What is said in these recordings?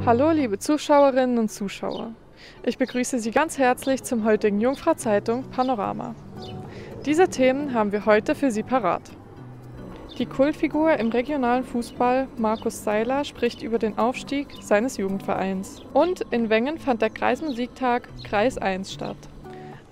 Hallo liebe Zuschauerinnen und Zuschauer. Ich begrüße Sie ganz herzlich zum heutigen Jungfrau-Zeitung Panorama. Diese Themen haben wir heute für Sie parat. Die Kultfigur im regionalen Fußball Markus Seiler spricht über den Aufstieg seines Jugendvereins. Und in Wengen fand der Kreismusiktag Kreis 1 statt.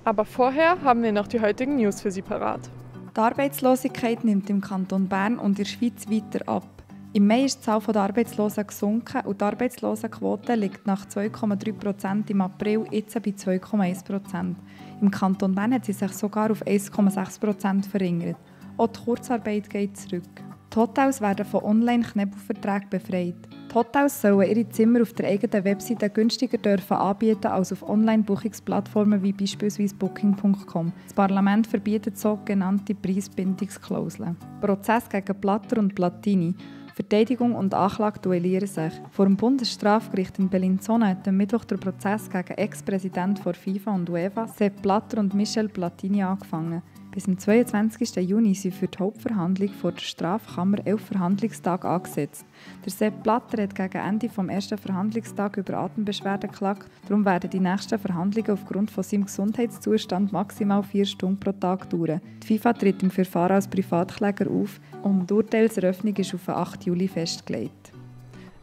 Aber vorher haben wir noch die heutigen News für Sie parat. Die Arbeitslosigkeit nimmt im Kanton Bern und in der Schweiz weiter ab. Im Mai ist die Zahl der Arbeitslosen gesunken und die Arbeitslosenquote liegt nach 2,3% im April jetzt bei 2,1%. Im Kanton Bern hat sie sich sogar auf 1,6% verringert. Auch die Kurzarbeit geht zurück. Die Hotels werden von Online-Knebelverträgen befreit. Die Hotels sollen ihre Zimmer auf der eigenen Webseite günstiger anbieten als auf Online-Buchungsplattformen wie beispielsweise Booking.com. Das Parlament verbietet sogenannte Preisbindungsklauseln. Prozess gegen Blatter und Platini. Verteidigung und Anklage duellieren sich. Vor dem Bundesstrafgericht in Bellinzona hat am Mittwoch der Prozess gegen Ex-Präsident von FIFA und UEFA, Sepp Blatter und Michel Platini, angefangen. Bis zum 22. Juni sind für die Hauptverhandlung vor der Strafkammer 11 Verhandlungstage angesetzt. Der Sepp Blatter hat gegen Ende des ersten Verhandlungstags über Atembeschwerden geklagt. Darum werden die nächsten Verhandlungen aufgrund von seinem Gesundheitszustand maximal 4 Stunden pro Tag dauern. Die FIFA tritt im Verfahren als Privatkläger auf und die Urteilseröffnung ist auf den 8. Juli festgelegt.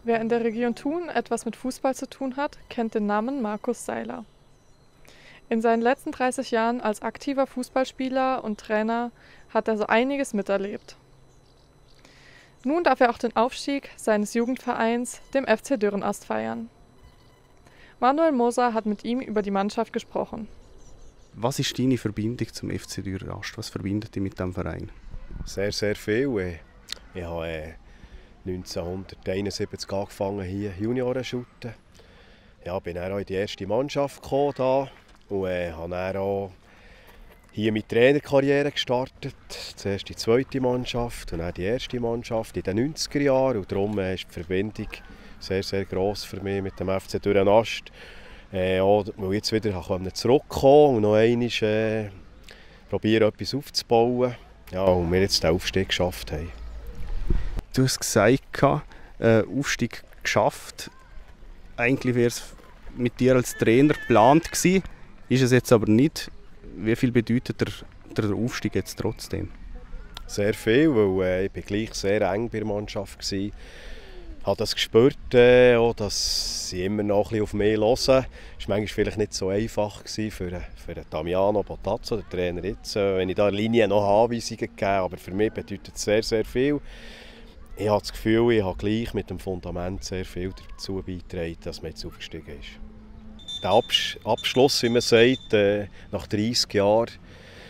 Wer in der Region Thun etwas mit Fußball zu tun hat, kennt den Namen Markus Seiler. In seinen letzten 30 Jahren als aktiver Fußballspieler und Trainer hat er so einiges miterlebt. Nun darf er auch den Aufstieg seines Jugendvereins, dem FC Dürrenast, feiern. Manuel Moser hat mit ihm über die Mannschaft gesprochen. Was ist deine Verbindung zum FC Dürrenast? Was verbindet dich mit diesem Verein? Sehr, sehr viel. Ich habe 1971 angefangen, hier Junioren zu shooten. Ja, bin dann auch in die erste Mannschaft gekommen. Und habe dann auch hier mit Trainerkarriere gestartet. Zuerst die zweite Mannschaft und dann die erste Mannschaft in den 90er Jahren. Und darum ist die Verbindung sehr, sehr gross für mich mit dem FC Dürrenast. Auch weil ich jetzt wieder zurückkommen und noch einmal probieren, etwas aufzubauen. Ja, und wir jetzt den Aufstieg geschafft haben. Du hast gesagt, Aufstieg geschafft. Eigentlich wäre es mit dir als Trainer geplant gewesen. Ist es jetzt aber nicht. Wie viel bedeutet der Aufstieg jetzt trotzdem? Sehr viel, weil ich gleich sehr eng bei der Mannschaft war. Ich habe das gespürt, auch, dass sie immer noch ein bisschen auf mich hören. Es war manchmal vielleicht nicht so einfach für Damiano Bottazzo, den Trainer jetzt, wenn ich da in Linie noch Anweisungen gegeben habe. Aber für mich bedeutet es sehr, sehr viel. Ich habe das Gefühl, ich habe gleich mit dem Fundament sehr viel dazu beigetragen, dass man jetzt aufgestiegen ist. Der Abschluss, wie man sagt, nach 30 Jahren,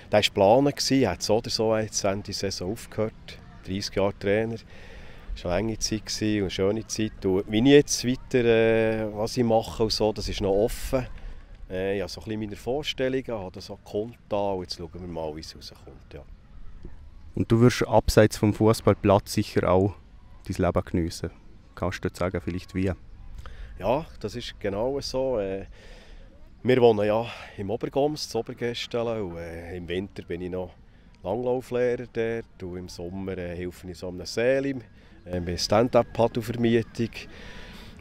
der war geplant. Er hat so oder so jetzt Ende der Saison aufgehört. 30 Jahre Trainer. Es war eine lange Zeit und eine schöne Zeit. Und wie ich jetzt weiter, was ich mache und so, das ist noch offen. Ich habe so ein bisschen meine Vorstellungen, habe das auch gekonnt und jetzt schauen wir mal, wie es rauskommt. Ja. Und du wirst abseits vom Fußballplatz sicher auch dein Leben geniessen. Kannst du dir sagen, vielleicht wie? Ja, das ist genau so. Wir wohnen ja im Obergoms, das Obergästele. Und im Winter bin ich noch Langlauflehrer dort. Und im Sommer helfe ich so einem Selim bei Stand-up-Paddle-Vermietung.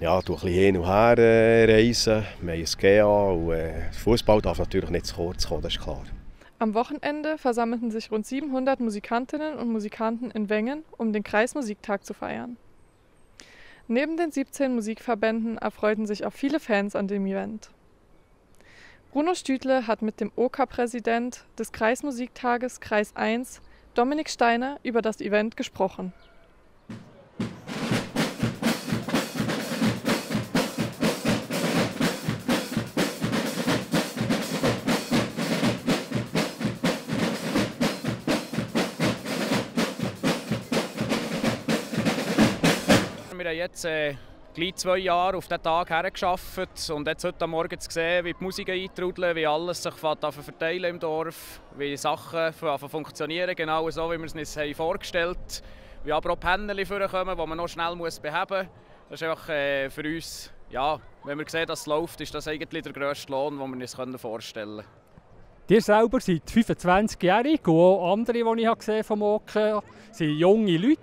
Ja, tue ein bisschen hin und her reisen. Wir haben ein GA und Fußball darf natürlich nicht zu kurz kommen, das ist klar. Am Wochenende versammelten sich rund 700 Musikantinnen und Musikanten in Wengen, um den Kreismusiktag zu feiern. Neben den 17 Musikverbänden erfreuten sich auch viele Fans an dem Event. Bruno Stüdle hat mit dem OK-Präsident des Kreismusiktages Kreis 1, Dominik Steiner, über das Event gesprochen. Wir haben jetzt gleich 2 Jahre auf diesen Tag hergearbeitet und jetzt heute Morgen zu sehen, wie die Musik eintrudeln, wie alles sich verteilen im Dorf, wie Sachen funktionieren, genau so, wie wir es uns vorgestellt haben. Wie aber auch Panel vorkommen, die man noch schnell beheben muss. Das ist einfach für uns, ja, wenn wir sehen, dass es läuft, ist das eigentlich der grösste Lohn, den wir uns vorstellen können. Ihr selber seid 25-jährig und auch andere, die ich gesehen vom OK, sind junge Leute.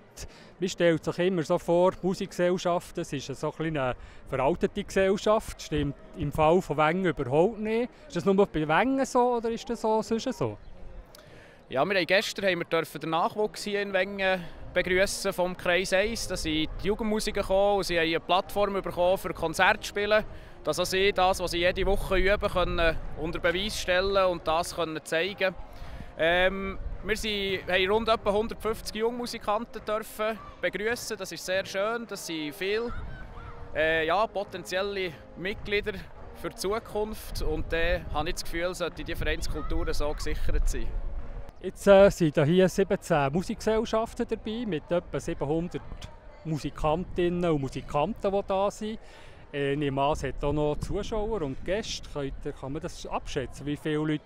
Man stellt sich immer so vor, die Musikgesellschaft, das ist so eine veraltete Gesellschaft, stimmt im Fall von Wengen überhaupt nicht. Ist das nur bei Wengen so oder ist das so sonst so? Ja, gestern durften den Nachwuchs hier in Wengen begrüßen vom Kreis 1. Da sind die Jugendmusiker gekommen und sie haben eine Plattform bekommen für Konzerte zu spielen. Dass auch sie das, was sie jede Woche üben, können unter Beweis stellen und das können zeigen. Wir haben rund etwa 150 Jungmusikanten begrüßen. Das ist sehr schön. Das sind viele potenzielle Mitglieder für die Zukunft. Und dann habe ich das Gefühl, sollte die Vereinskultur so gesichert sein. Jetzt sind hier 17 Musikgesellschaften dabei mit etwa 700 Musikantinnen und Musikanten, die da sind. Ich nehme an, es hat auch noch Zuschauer und Gäste. Kann man das abschätzen, wie viele Leute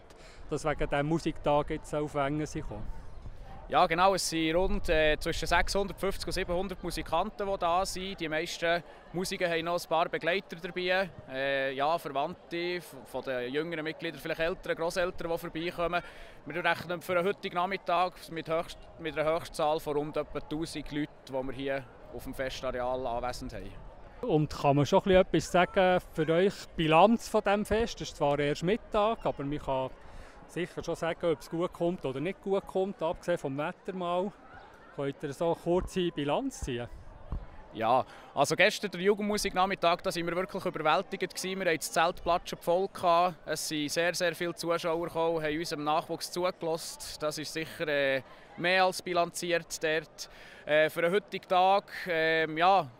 das wegen diesem Musiktag jetzt auf Wengen sind? Ja, genau. Es sind rund zwischen 650 und 700 Musikanten, die da sind. Die meisten Musiker haben noch ein paar Begleiter dabei. Verwandte von den jüngeren Mitgliedern, vielleicht Eltern, Grosseltern, die vorbeikommen. Wir rechnen für den heutigen Nachmittag mit einer Höchstzahl von rund etwa 1000 Leuten, die wir hier auf dem Festareal anwesend haben. Und kann man schon etwas sagen für euch, die Bilanz von diesem Fest? Es ist zwar erst Mittag, aber man kann sicher schon sagen, ob es gut kommt oder nicht gut kommt. Abgesehen vom Wetter mal, könnt ihr so eine kurze Bilanz ziehen? Ja, also gestern der Jugendmusiknachmittag, da waren wir wirklich überwältigt. Wir hatten das Zeltplatschen voll. Es sind sehr, sehr viele Zuschauer gekommen, haben unserem Nachwuchs zugelassen. Das ist sicher mehr als bilanziert dort. Für den heutigen Tag,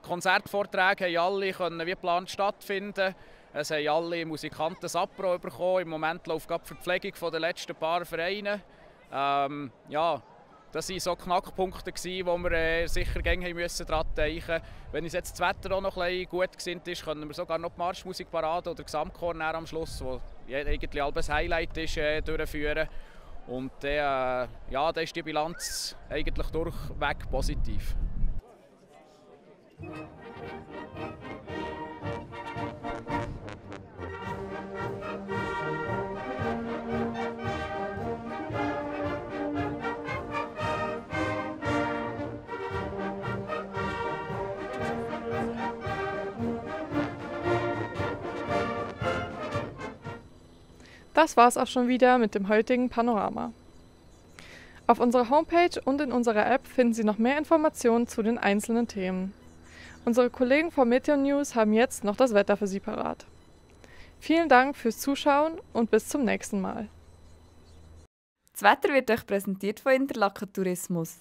Konzertvorträge haben alle wie geplant stattfinden. Es haben alle Musikanten das Apro bekommen. Im Moment läuft gerade die Verpflegung der letzten paar Vereine. Das waren so Knackpunkte, wo wir sicher daran denken müssen. Wenn uns jetzt das Wetter auch noch ein bisschen gut gesinnt ist, können wir sogar noch die Marschmusikparade oder Gesamtchor am Schluss, wo eigentlich alles Highlight ist, durchführen. Und dann ist die Bilanz eigentlich durchweg positiv. Das war's auch schon wieder mit dem heutigen Panorama. Auf unserer Homepage und in unserer App finden Sie noch mehr Informationen zu den einzelnen Themen. Unsere Kollegen von Meteo News haben jetzt noch das Wetter für Sie parat. Vielen Dank fürs Zuschauen und bis zum nächsten Mal. Das Wetter wird euch präsentiert von Interlaken Tourismus.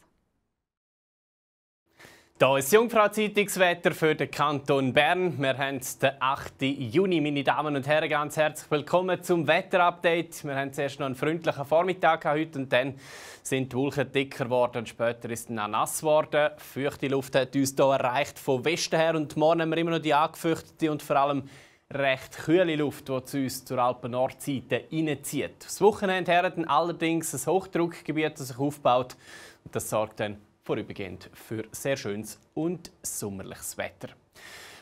Hier ist das Jungfrau-Zeitungswetter für den Kanton Bern. Wir haben den 8. Juni. Meine Damen und Herren, ganz herzlich willkommen zum Wetterupdate. Wir haben zuerst noch einen freundlichen Vormittag heute und dann sind die Wolken dicker geworden und später ist es dann nass geworden. Feuchte Luft hat uns hier erreicht von Westen her und morgen haben wir immer noch die angefeuchtete und vor allem recht kühle Luft, die zu uns zur Alpen-Nordseite reinzieht. Das Wochenende her dann allerdings ein Hochdruckgebiet, das sich aufbaut und das sorgt dann vorübergehend für sehr schönes und sommerliches Wetter.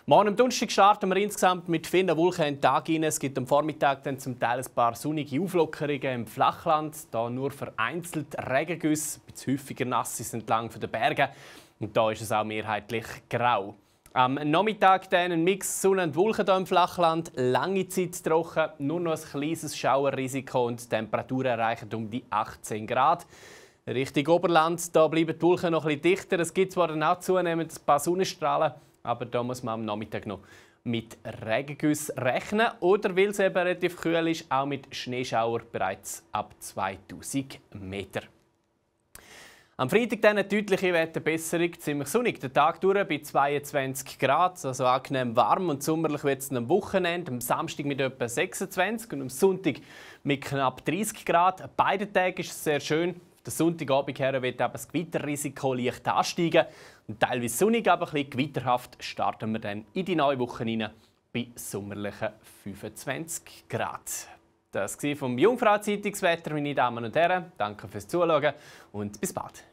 Morgen am Donnerstag starten wir insgesamt mit vielen Wolken in den Tag rein. Es gibt am Vormittag dann zum Teil ein paar sonnige Auflockerungen im Flachland. Da nur vereinzelt Regengüsse, ein bisschen häufiger nass ist entlang der Berge. Und da ist es auch mehrheitlich grau. Am Nachmittag dann ein Mix Sonne und Wolken hier im Flachland. Lange Zeit trocken, nur noch ein kleines Schauerrisiko und die Temperaturen erreichen um die 18 Grad. Richtung Oberland, da bleiben die Wolken noch etwas dichter. Es gibt zwar dann auch zunehmend ein paar Sonnenstrahlen, aber da muss man am Nachmittag noch mit Regengüssen rechnen. Oder, weil es eben relativ kühl ist, auch mit Schneeschauer bereits ab 2000 Meter. Am Freitag dann eine deutliche Wetterbesserung, ziemlich sonnig. Der Tag durch bei 22 Grad, also angenehm warm und sommerlich wird es am Wochenende. Am Samstag mit etwa 26 und am Sonntag mit knapp 30 Grad. Beide Tage ist es sehr schön. Der Sonntagabend her wird das Gewitterrisiko leicht ansteigen. Und teilweise sonnig, aber ein bisschen gewitterhaft starten wir dann in die neue Woche hinein bei sommerlichen 25 Grad. Das war vom Jungfrau-Zeitungswetter, meine Damen und Herren. Danke fürs Zuschauen und bis bald.